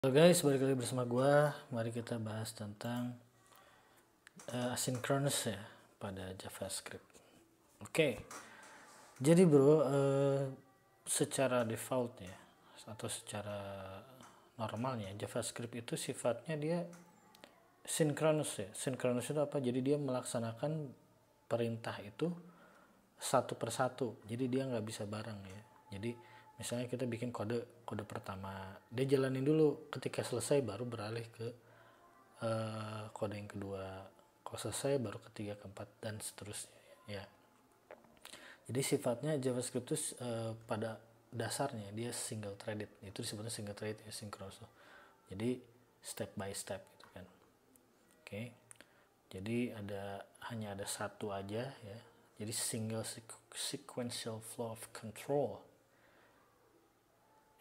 Halo guys, balik lagi bersama gua. Mari kita bahas tentang asynchronous ya pada JavaScript. Oke. Jadi bro, secara default ya atau secara normalnya JavaScript itu sifatnya dia synchronous ya. Synchronous itu apa? Jadi dia melaksanakan perintah itu satu persatu. Jadi dia nggak bisa bareng ya. Jadi misalnya kita bikin kode pertama, dia jalanin dulu, ketika selesai baru beralih ke kode yang kedua, kalau selesai baru ketiga, keempat, dan seterusnya ya. Jadi sifatnya JavaScript itu pada dasarnya dia single threaded, itu disebutnya single threaded ya, synchronous. Jadi step by step gitu kan. Oke. Jadi hanya ada satu aja ya. Jadi single sequential flow of control.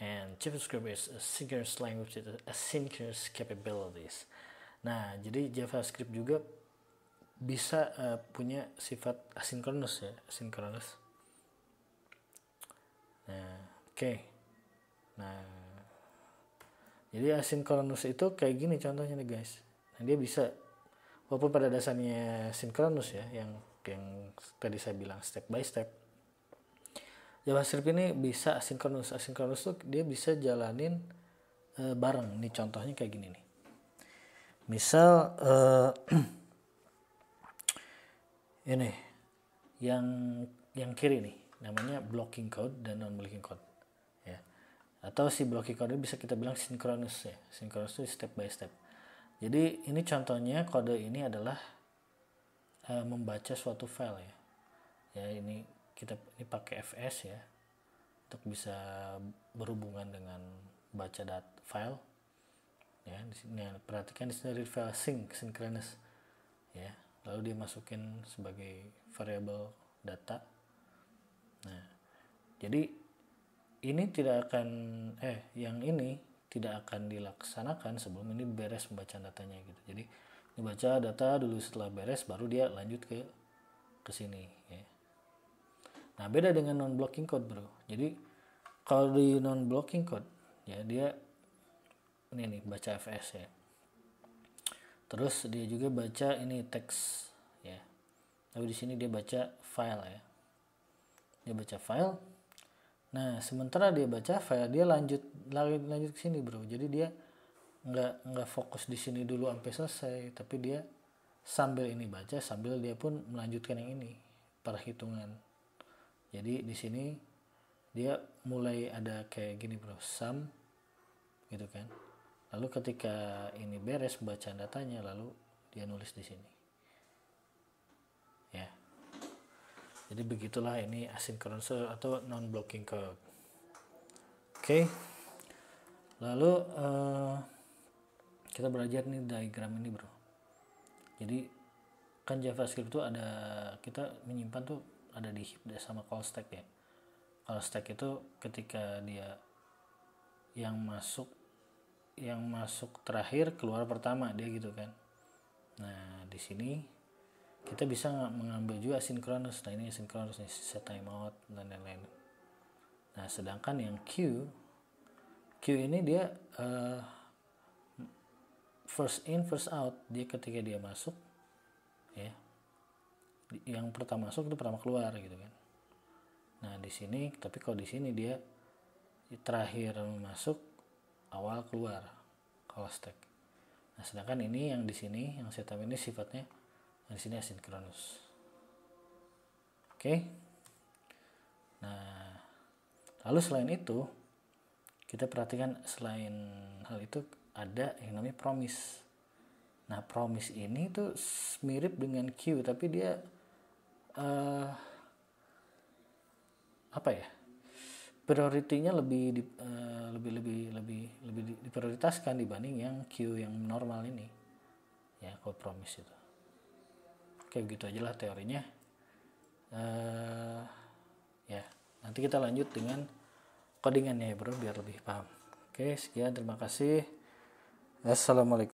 And JavaScript is a synchronous language with asynchronous capabilities. Nah, jadi JavaScript juga bisa punya sifat asinkronus ya, asinkronus. Nah, oke. Nah, jadi asinkronus itu kayak gini contohnya nih guys. Nah, dia bisa, walaupun pada dasarnya sinkronus ya, yang tadi saya bilang step by step, JavaScript ini bisa asinkronus. Asinkronus tuh dia bisa jalanin bareng. Nih contohnya kayak gini nih. Misal ini yang kiri nih namanya blocking code dan non blocking code ya. Atau si blocking code bisa kita bilang sinkronus ya. Sinkronus itu step by step. Jadi ini contohnya kode ini adalah membaca suatu file ya. Ya ini pakai fs ya untuk bisa berhubungan dengan baca file ya. Di sini perhatikan di sini dari file synchronous ya, lalu dia masukin sebagai variable data. Nah, jadi ini tidak akan yang ini tidak akan dilaksanakan sebelum ini beres pembacaan datanya gitu. Jadi dibaca data dulu, setelah beres baru dia lanjut ke sini ya. Nah, beda dengan non blocking code bro. Jadi kalau di non blocking code ya dia ini nih baca fs ya. Terus dia juga baca ini teks ya. Tapi di sini dia baca file ya. Dia baca file. Nah, sementara dia baca file, dia lanjut ke sini bro. Jadi dia nggak fokus di sini dulu sampai selesai, tapi dia sambil ini baca, sambil dia pun melanjutkan yang ini perhitungan. Jadi di sini dia mulai ada kayak gini bro, sum gitu kan. Lalu ketika ini beres pembacaan datanya, lalu dia nulis di sini. Ya. Jadi begitulah ini asynchronous atau non blocking code. Oke. Lalu kita belajar nih diagram ini bro. Jadi kan JavaScript itu ada, kita menyimpan tuh ada di heap sama call stack ya. Call stack itu ketika dia yang masuk terakhir keluar pertama, dia gitu kan. Nah, di sini kita bisa mengambil juga sinkronus. Nah, ini sinkronus nih, set timeout dan lain-lain. Nah, sedangkan yang Q ini dia first in first out. Dia ketika dia masuk ya, yang pertama masuk itu pertama keluar gitu kan. Nah, di sini tapi kalau di sini dia terakhir masuk awal keluar, call stack. Nah, sedangkan ini yang di sini yang setup ini sifatnya yang di sini asinkronus. Oke. Nah, lalu selain itu kita perhatikan, selain hal itu ada yang namanya promise. Nah, promise ini tuh mirip dengan Q, tapi dia prioritinya lebih diprioritaskan dibanding yang Q yang normal ini ya, code promise itu. Oke, begitu aja lah teorinya. Ya, nanti kita lanjut dengan codingannya ya bro, biar lebih paham. Oke, sekian, terima kasih. Assalamualaikum.